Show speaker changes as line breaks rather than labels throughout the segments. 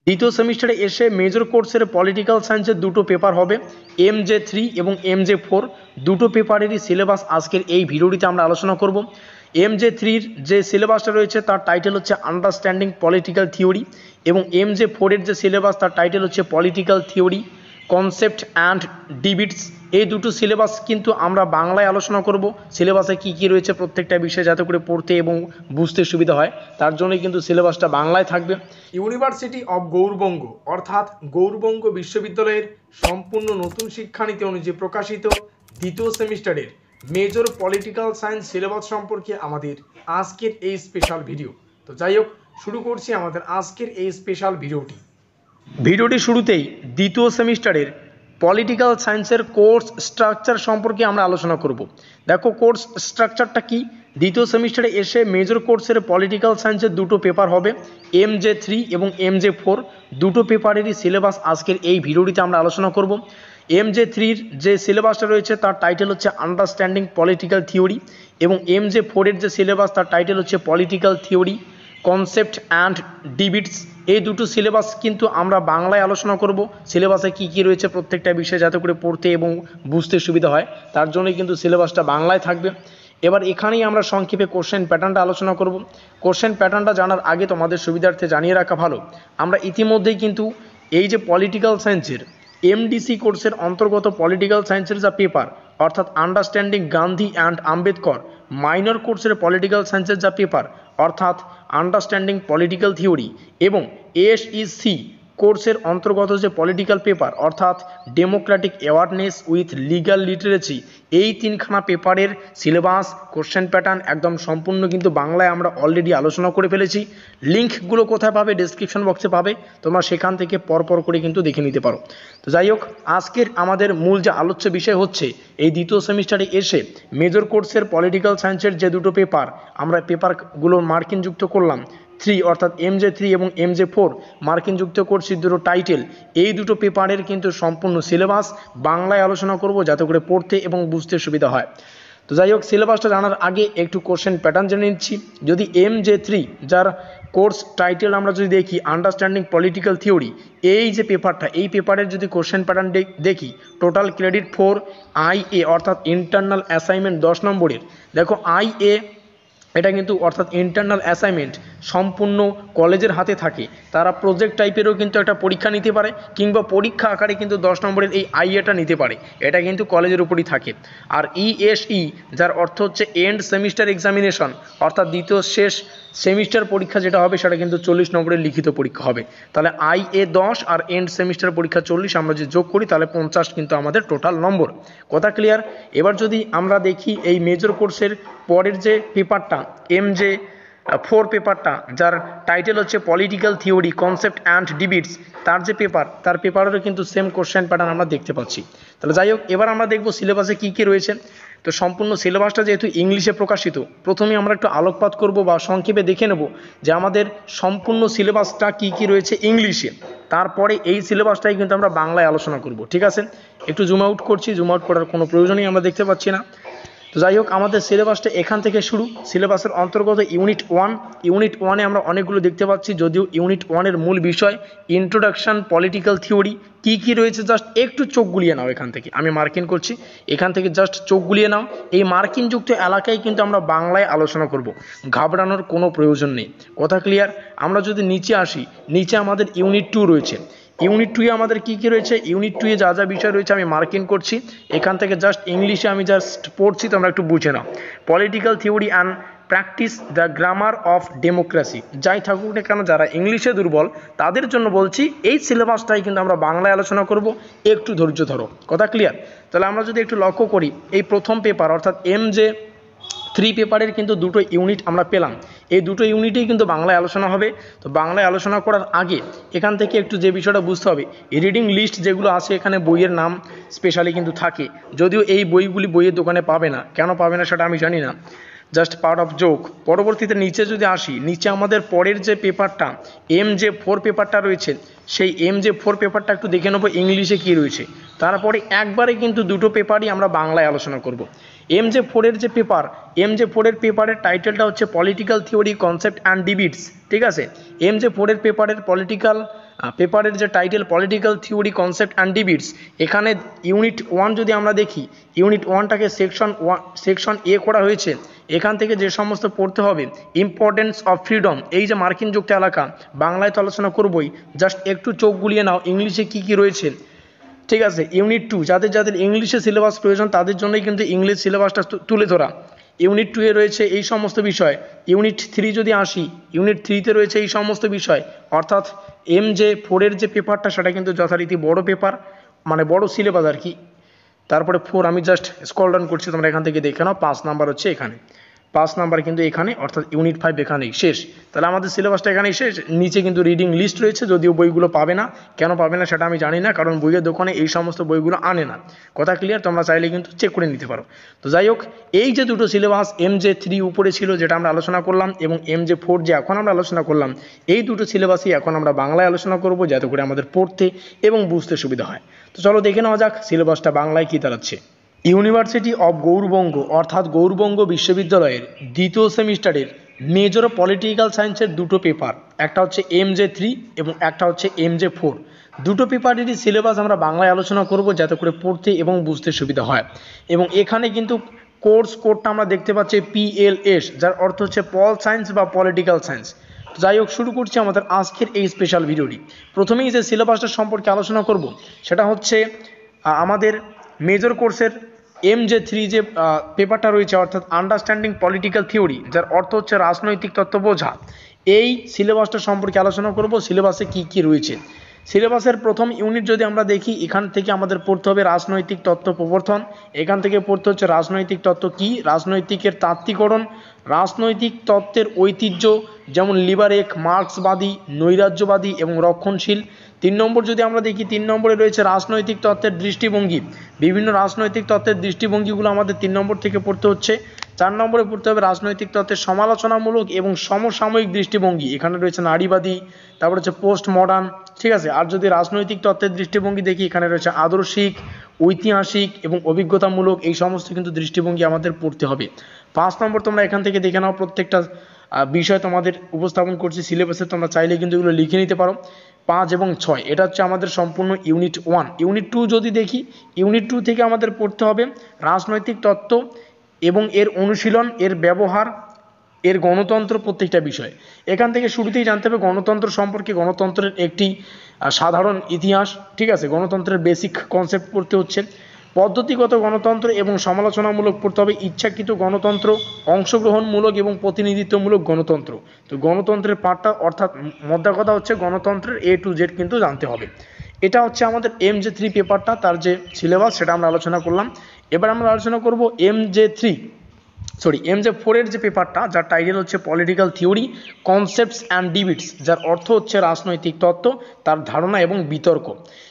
দ্বিতীয় সেমিস্টারে এসে মেজর কোর্সের পলিটিক্যাল সায়েন্সের দুটো পেপার হবে, MJ3 এবং MJ4। দুটো পেপারেরই সিলেবাস আজকের এই ভিডিওটিতে আমরা আলোচনা করব। MJ3-র যে সিলেবাসটা রয়েছে তার টাইটেল হচ্ছে আন্ডারস্ট্যান্ডিং পলিটিক্যাল থিওরি, এবং MJ4-এর যে সিলেবাস তার টাইটেল হচ্ছে পলিটিক্যাল থিওরি, কনসেপ্ট অ্যান্ড ডিবিটস। এই দুটো সিলেবাস কিন্তু আমরা বাংলায় আলোচনা করব। সিলেবাসে কি কি রয়েছে প্রত্যেকটা বিষয় যাতে করে পড়তে এবং বুঝতে সুবিধা হয়, তার জন্যই কিন্তু সিলেবাসটা বাংলায় থাকবে।
ইউনিভার্সিটি অব গৌরবঙ্গ অর্থাৎ গৌরবঙ্গ বিশ্ববিদ্যালয়ের সম্পূর্ণ নতুন শিক্ষানীতি অনুযায়ী প্রকাশিত দ্বিতীয় সেমিস্টারের মেজর পলিটিক্যাল সায়েন্স সিলেবাস সম্পর্কে আমাদের আজকের এই স্পেশাল ভিডিও। তো যাই হোক, শুরু করছি আমাদের আজকের এই স্পেশাল ভিডিওটি।
ভিডিওটি শুরুতেই দ্বিতীয় সেমিস্টারের পলিটিক্যাল সায়েন্সের কোর্স স্ট্রাকচার সম্পর্কে আমরা আলোচনা করব। দেখো কোর্স স্ট্রাকচারটা কি। দ্বিতীয় সেমিস্টারে এসে মেজর কোর্সের পলিটিক্যাল সায়েন্সের দুটো পেপার হবে, MJ3 এবং MJ4। দুটো পেপারেরই সিলেবাস আজকের এই ভিডিওটিতে আমরা আলোচনা করব। MJ3-র যে সিলেবাসটা রয়েছে তার টাইটেল হচ্ছে আন্ডারস্ট্যান্ডিং পলিটিক্যাল থিওরি, এবং MJ4-এর যে সিলেবাস তার টাইটেল হচ্ছে পলিটিক্যাল থিওরি, কনসেপ্ট অ্যান্ড ডিবিটস। এই দুটো সিলেবাস কিন্তু আমরা বাংলায় আলোচনা করব। সিলেবাসে কি কি রয়েছে প্রত্যেকটা বিষয় যাতে করে পড়তে এবং বুঝতে সুবিধা হয়, তার জন্যই কিন্তু সিলেবাসটা বাংলায় থাকবে। এবার এখানেই আমরা সংক্ষেপে কোশ্চেন প্যাটার্নটা আলোচনা করব। কোশ্চেন প্যাটার্নটা জানার আগে তোমাদের সুবিধার্থে জানিয়ে রাখা ভালো, আমরা ইতিমধ্যেই কিন্তু এই যে পলিটিক্যাল সায়েন্সের MDC কোর্সের অন্তর্গত পলিটিক্যাল সায়েন্সের যা পেপার অর্থাৎ understanding Gandhi and Ambedkar, minor কোর্সের পলিটিক্যাল সায়েন্সের যা পেপার অর্থাৎ আন্ডারস্ট্যান্ডিং পলিটিক্যাল থিওরি, এবং ASEC কোর্সের অন্তর্গত যে পলিটিক্যাল পেপার অর্থাৎ Democratic awareness with legal literacy, এই তিনখানা পেপারের সিলেবাস কোশ্চেন প্যাটার্ন একদম সম্পূর্ণ কিন্তু বাংলায় আমরা অলরেডি আলোচনা করে ফেলেছি। লিঙ্কগুলো কোথায় পাবে? ডেসক্রিপশন বক্সে পাবে, তোমরা সেখান থেকে পরপর করে কিন্তু দেখে নিতে পারো। তো যাই হোক, আজকের আমাদের মূল যে আলোচ্য বিষয় হচ্ছে এই দ্বিতীয় সেমিস্টারে এসে মেজর কোর্সের পলিটিক্যাল সায়েন্সের যে দুটো পেপার, আমরা পেপারগুলোর মার্কিন যুক্ত করলাম 3 অর্থাৎ MJ3 এবং MJ4 মার্কিন যুক্ত করছি দুটো টাইটেল। এই দুটো পেপারের কিন্তু সম্পূর্ণ সিলেবাস বাংলায় আলোচনা করব যাতে করে পড়তে এবং বুঝতে সুবিধা হয়। তো যাই হোক, সিলেবাসটা জানার আগে একটু কোশ্চেন প্যাটার্ন জেনে নিচ্ছি। যদি MJ3 যার কোর্স টাইটেল আমরা যদি দেখি আন্ডারস্ট্যান্ডিং পলিটিক্যাল থিওরি, এই যে পেপারটা, এই পেপারের যদি কোশ্চেন প্যাটার্ন দেখি, টোটাল ক্রেডিট 4 IA অর্থাৎ ইন্টারনাল অ্যাসাইনমেন্ট 10 নম্বরের। দেখো IA এটা কিন্তু অর্থাৎ ইন্টারনাল অ্যাসাইনমেন্ট সম্পূর্ণ কলেজের হাতে থাকে, তারা প্রজেক্ট টাইপেরও কিন্তু একটা পরীক্ষা নিতে পারে, কিংবা পরীক্ষা আকারে কিন্তু 10 নম্বরের এই আইএটা নিতে পারে, এটা কিন্তু কলেজের উপরই থাকে। আর ESE যার অর্থ হচ্ছে এন্ড সেমিস্টার এক্সামিনেশন অর্থাৎ দ্বিতীয় শেষ সেমিস্টার পরীক্ষা যেটা হবে সেটা কিন্তু 40 নম্বরের লিখিত পরীক্ষা হবে। তাহলে IA 10 আর এন্ড সেমিস্টার পরীক্ষা 40, আমরা যদি যোগ করি তাহলে 50 কিন্তু আমাদের টোটাল নম্বর। কথা ক্লিয়ার? এবার যদি আমরা দেখি এই মেজর কোর্সের পরের যে পেপারটা MJ4 পেপারটা যার টাইটেল হচ্ছে পলিটিক্যাল থিওরি কনসেপ্ট অ্যান্ড ডিবিটস, তার যে পেপার তার পেপারেরও কিন্তু সেম কোশ্চেন প্যাটার্ন আমরা দেখতে পাচ্ছি। তাহলে যাই হোক, এবার আমরা দেখব সিলেবাসে কী কী রয়েছে। তো সম্পূর্ণ সিলেবাসটা যেহেতু ইংলিশে প্রকাশিত, প্রথমে আমরা একটু আলোকপাত করব বা সংক্ষেপে দেখে নেব যে আমাদের সম্পূর্ণ সিলেবাসটা কী কী রয়েছে ইংলিশে, তারপরে এই সিলেবাসটাই কিন্তু আমরা বাংলায় আলোচনা করব। ঠিক আছে, একটু জুম আউট করছি, জুম আউট করার কোনো প্রয়োজনই আমরা দেখতে পাচ্ছি না। তো যাই হোক, আমাদের সিলেবাসটা এখান থেকে শুরু। সিলেবাসের অন্তর্গত ইউনিট 1, ইউনিট 1-এ আমরা অনেকগুলো দেখতে পাচ্ছি, যদিও ইউনিট 1-এর মূল বিষয় ইন্ট্রোডাকশন পলিটিক্যাল থিওরি। কী কী রয়েছে জাস্ট একটু চোখ গুলিয়ে নাও, এখান থেকে আমি মার্কিং করছি, এখান থেকে জাস্ট চোখ গুলিয়ে নাও। এই মার্কিনযুক্ত এলাকায় কিন্তু আমরা বাংলায় আলোচনা করব, ঘাবড়ানোর কোনো প্রয়োজন নেই। কথা ক্লিয়ার? আমরা যদি নিচে আসি, নিচে আমাদের ইউনিট 2 রয়েছে। ইউনিট 2-এ আমাদের কী কী রয়েছে, ইউনিট 2-এ যা যা বিষয় রয়েছে আমি মার্কিং করছি, এখান থেকে জাস্ট ইংলিশে আমি জাস্ট পড়ছি, তোমরা একটু বুঝে নাও। Political theory and practice, the grammar of democracy. যাই থাকুক না কেন, যারা ইংলিশে দুর্বল তাদের জন্য বলছি এই সিলেবাসটাই কিন্তু আমরা বাংলায় আলোচনা করব, একটু ধৈর্য ধরো। কথা ক্লিয়ার? তাহলে আমরা যদি একটু লক্ষ্য করি, এই প্রথম পেপার অর্থাৎ MJ3 পেপারের কিন্তু দুটো ইউনিট আমরা পেলাম, এই দুটো ইউনিটেই কিন্তু বাংলায় আলোচনা হবে। তো বাংলায় আলোচনা করার আগে এখান থেকে একটু যে বিষয়টা বুঝতে হবে, রিডিং লিস্ট যেগুলো আছে এখানে বইয়ের নাম স্পেশালি কিন্তু থাকে, যদিও এই বইগুলি বইয়ের দোকানে পাবে না, কেন পাবে না সেটা আমি জানি না, জাস্ট পার্ট অফ জোক। পরবর্তীতে নিচে যদি আসি, নিচে আমাদের পরের যে পেপারটা MJ4 পেপারটা রয়েছে, সেই MJ4 পেপারটা একটু দেখে নেবো ইংলিশে কী রয়েছে, তারপরে একবারে কিন্তু দুটো পেপারই আমরা বাংলায় আলোচনা করব। MJ4-এর যে পেপার, MJ4-এর পেপারের টাইটেলটা হচ্ছে পলিটিক্যাল থিওরি কনসেপ্ট অ্যান্ড ডিবিটস। ঠিক আছে, MJ4-এর পেপারের পলিটিক্যাল পেপারের যে title political theory concept and debates, এখানে ইউনিট 1 যদি আমরা দেখি, ইউনিট 1টাকে সেকশন এ করা হয়েছে। এখান থেকে যে সমস্ত পড়তে হবে, ইম্পর্টেন্স অফ ফ্রিডম, এই যে মার্কিন যুক্ত এলাকা, বাংলায় তো আলোচনা করবই, জাস্ট একটু চোখ বুলিয়ে নাও ইংলিশে কি কি রয়েছে। ঠিক আছে, ইউনিট 2 যাদের যাদের ইংলিশে সিলেবাস প্রয়োজন তাদের জন্যই কিন্তু ইংলিশ সিলেবাসটা তুলে ধরা। ইউনিট 2 এ রয়েছে এই সমস্ত বিষয়। ইউনিট 3 যদি আসি, ইউনিট 3তে রয়েছে এই সমস্ত বিষয়, অর্থাৎ MJ4 এর যে পেপারটা সেটা কিন্তু যথারীতি বড় পেপার, মানে বড় সিলেবাস আর কি। তারপরে 4 আমি জাস্ট স্ক্রল ডাউন করছি, তোমরা এখান থেকে দেখে নাও। 5 নাম্বার হচ্ছে এখানে, 5 নাম্বার কিন্তু এখানে, অর্থাৎ ইউনিট 5 এখানেই শেষ। তাহলে আমাদের সিলেবাসটা এখানেই শেষ। নিচে কিন্তু রিডিং লিস্ট রয়েছে, যদিও বইগুলো পাবে না, কেন পাবে না সেটা আমি জানি না, কারণ বইয়ের দোকানে এই সমস্ত বইগুলো আনে না। কথা ক্লিয়ার? তোমরা চাইলে কিন্তু চেক করে নিতে পারো। তো যাই হোক, এই যে দুটো সিলেবাস, MJ3 উপরে ছিল যেটা আমরা আলোচনা করলাম, এবং MJ4 যে এখন আমরা আলোচনা করলাম, এই দুটো সিলেবাসই এখন আমরা বাংলায় আলোচনা করব, যাতে করে আমাদের পড়তে এবং বুঝতে সুবিধা হয়। তো চলো দেখে নেওয়া যাক সিলেবাসটা বাংলায় কী দাঁড়াচ্ছে। ইউনিভার্সিটি অফ গৌড়বঙ্গ অর্থাৎ গৌড়বঙ্গ বিশ্ববিদ্যালয়ের দ্বিতীয় সেমিস্টারের মেজর পলিটিক্যাল সায়েন্সের দুটো পেপার, একটা হচ্ছে MJ3 এবং একটা হচ্ছে MJ4। দুটো পেপারেরই সিলেবাস আমরা বাংলায় আলোচনা করব, যাতে করে পড়তে এবং বুঝতে সুবিধা হয়। এবং এখানে কিন্তু কোডটা আমরা দেখতে পাচ্ছি PLS, যার অর্থ হচ্ছে পল সায়েন্স বা পলিটিক্যাল সায়েন্স। যাই হোক, শুরু করছি আমাদের আজকের এই স্পেশাল ভিডিওটি। প্রথমেই যে সিলেবাসটা সম্পর্কে আলোচনা করব সেটা হচ্ছে আমাদের মেজর কোর্সের MJ3 যে পেপারটা রয়েছে, অর্থাৎ আন্ডারস্ট্যান্ডিং পলিটিক্যাল থিওরি, যার অর্থ হচ্ছে রাজনৈতিক তত্ত্ব বোঝা। এই সিলেবাসটা সম্পর্কে আলোচনা করব, সিলেবাসে কি কি রয়েছে। সিলেবাসের প্রথম ইউনিট যদি আমরা দেখি, এখান থেকে আমাদের পড়তে হবে রাজনৈতিক তত্ত্ব প্রবর্তন। এখান থেকে পড়তে হচ্ছে রাজনৈতিক তত্ত্ব কি, রাজনৈতিকের তাত্ত্বিকরণ, রাজনৈতিক তত্ত্বের ঐতিহ্য, যেমন লিবারেক, মার্ক্সবাদী, নৈরাজ্যবাদী এবং রক্ষণশীল। 3 নম্বর যদি আমরা দেখি, 3 নম্বরে রয়েছে রাজনৈতিক তত্ত্বের দৃষ্টিভঙ্গি। বিভিন্ন রাজনৈতিক তত্ত্বের দৃষ্টিভঙ্গিগুলো আমাদের 3 নম্বর থেকে পড়তে হচ্ছে। 4 নম্বরে পড়তে হবে রাজনৈতিক তত্ত্বের সমালোচনামূলক এবং সমসাময়িক দৃষ্টিভঙ্গি। এখানে রয়েছে নারীবাদী, তারপর হচ্ছে পোস্ট মডার্ন। ঠিক আছে, আর যদি রাজনৈতিক তত্ত্বের দৃষ্টিভঙ্গি দেখি, এখানে রয়েছে আদর্শিক, ঐতিহাসিক এবং অভিজ্ঞতামূলক। এই সমস্ত কিন্তু দৃষ্টিভঙ্গি আমাদের পড়তে হবে। 5 নম্বর তোমরা এখান থেকে দেখে নাও, প্রত্যেকটা বিষয় তোমাদের উপস্থাপন করছি সিলেবাসে, তোমরা চাইলে কিন্তু এগুলো লিখে নিতে পারো। 5 এবং 6 এটা হচ্ছে আমাদের সম্পূর্ণ ইউনিট 1। ইউনিট 2 যদি দেখি, ইউনিট 2 থেকে আমাদের পড়তে হবে রাজনৈতিক তত্ত্ব এবং এর অনুশীলন, এর ব্যবহার, এর গণতন্ত্র, প্রত্যেকটা বিষয়। এখান থেকে শুরুতেই জানতে হবে গণতন্ত্র সম্পর্কে, গণতন্ত্রের একটি সাধারণ ইতিহাস। ঠিক আছে, গণতন্ত্রের বেসিক কনসেপ্ট পড়তে হচ্ছে। পদ্ধতিগত গণতন্ত্র এবং সমালোচনামূলক পড়তে হবে, ইচ্ছাকৃত গণতন্ত্র, অংশগ্রহণমূলক এবং প্রতিনিধিত্বমূলক গণতন্ত্র। তো গণতন্ত্রের পার্টটা, অর্থাৎ মোদ্দা কথা হচ্ছে গণতন্ত্রের A to Z কিন্তু জানতে হবে। এটা হচ্ছে আমাদের MJ3 পেপারটা, তার যে সিলেবাস সেটা আমরা আলোচনা করলাম। এবার আমরা আলোচনা করব MJ4 এর যে পেপারটা, যার টাইটেল হচ্ছে political theory concepts and debates, যার অর্থ হচ্ছে রাজনৈতিক তত্ত্ব, তার ধারণা এবং বিতর্ক।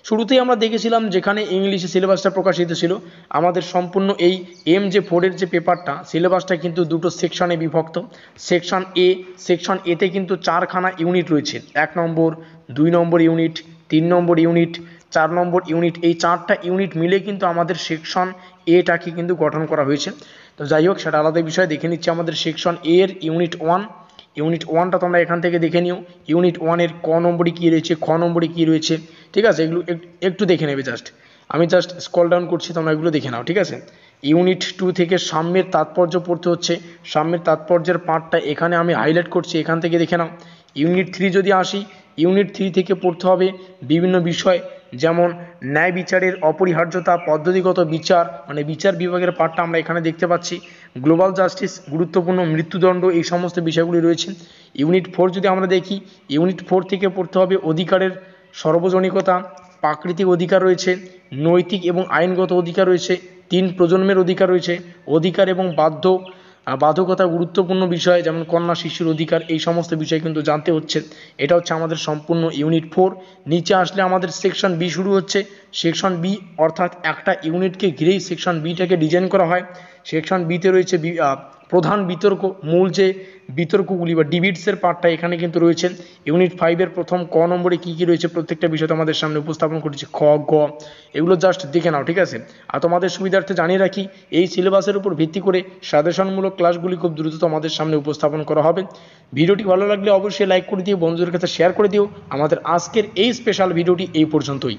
শুরুতেই আমরা দেখেছিলাম যেখানে ইংলিশে সিলেবাসটা প্রকাশিত ছিল, আমাদের সম্পূর্ণ এই MJ4 এর যে পেপারটা, সিলেবাসটা কিন্তু দুটো সেকশনে বিভক্ত। সেকশন এতে কিন্তু 4খানা ইউনিট রয়েছে, 1 নম্বর, 2 নম্বর ইউনিট, 3 নম্বর ইউনিট, 4 নম্বর ইউনিট। এই 4টা ইউনিট মিলে কিন্তু আমাদের সেকশন এটাকে কিন্তু গঠন করা হয়েছে। তো যাই হোক, সেটা আলাদা বিষয়। দেখে নিচ্ছি আমাদের সেকশন এ এর ইউনিট 1। ইউনিট 1টা তোমরা এখান থেকে দেখে নিও। ইউনিট 1 এর ক নম্বরে কী রয়েছে, খ নম্বরে কী রয়েছে। ঠিক আছে, এগুলো একটু দেখে নেবে। আমি জাস্ট স্ক্রল ডাউন করছি, তোমরা এগুলো দেখে নাও। ঠিক আছে, ইউনিট 2 থেকে সাম্যের তাৎপর্য পড়তে হচ্ছে। সাম্যের তাৎপর্যের পার্টটা এখানে আমি হাইলাইট করছি, এখান থেকে দেখে নাও। ইউনিট 3 যদি আসি, ইউনিট 3 থেকে পড়তে হবে বিভিন্ন বিষয়, যেমন ন্যায় বিচারের অপরিহার্যতা, পদ্ধতিগত বিচার, মানে বিচার বিভাগের পার্টটা আমরা এখানে দেখতে পাচ্ছি। গ্লোবাল জাস্টিস, গুরুত্বপূর্ণ মৃত্যুদণ্ড, এই সমস্ত বিষয়গুলি রয়েছে। ইউনিট 4 যদি আমরা দেখি, ইউনিট 4 থেকে পড়তে হবে অধিকারের সর্বজনীনতা, প্রাকৃতিক অধিকার রয়েছে, নৈতিক এবং আইনগত অধিকার রয়েছে, 3 প্রজন্মের অধিকার রয়েছে, অধিকার এবং বাধ্যকতা, গুরুত্বপূর্ণ বিষয় যেমন কন্যা শিশুর অধিকার। এই সমস্ত বিষয় কিন্তু জানতে হচ্ছে। এটা হচ্ছে আমাদের সম্পূর্ণ ইউনিট 4। নিচে আসলে আমাদের সেকশন বি শুরু হচ্ছে। সেকশন বি অর্থাৎ একটা ইউনিটকে ঘিরেই সেকশন বিটাকে ডিজাইন করা হয়। সেকশন বিতে রয়েছে প্রধান বিতর্ক, মূল যে বিতর্কগুলি বা ডিবেটসের পার্টটা এখানে কিন্তু রয়েছে। ইউনিট 5-এর প্রথম ক নম্বরে কী কী রয়েছে প্রত্যেকটা বিষয় তোমাদের সামনে উপস্থাপন করেছি, খ গ, এগুলো জাস্ট দেখে নাও, ঠিক আছে। আর তোমাদের সুবিধার্থে জানিয়ে রাখি, এই সিলেবাসের উপর ভিত্তি করে সাজেশনমূলক ক্লাসগুলি খুব দ্রুত তোমাদের সামনে উপস্থাপন করা হবে। ভিডিওটি ভালো লাগলে অবশ্যই লাইক করে দিও, বন্ধুদের কাছে শেয়ার করে দিও। আমাদের আজকের এই স্পেশাল ভিডিওটি এই পর্যন্তই।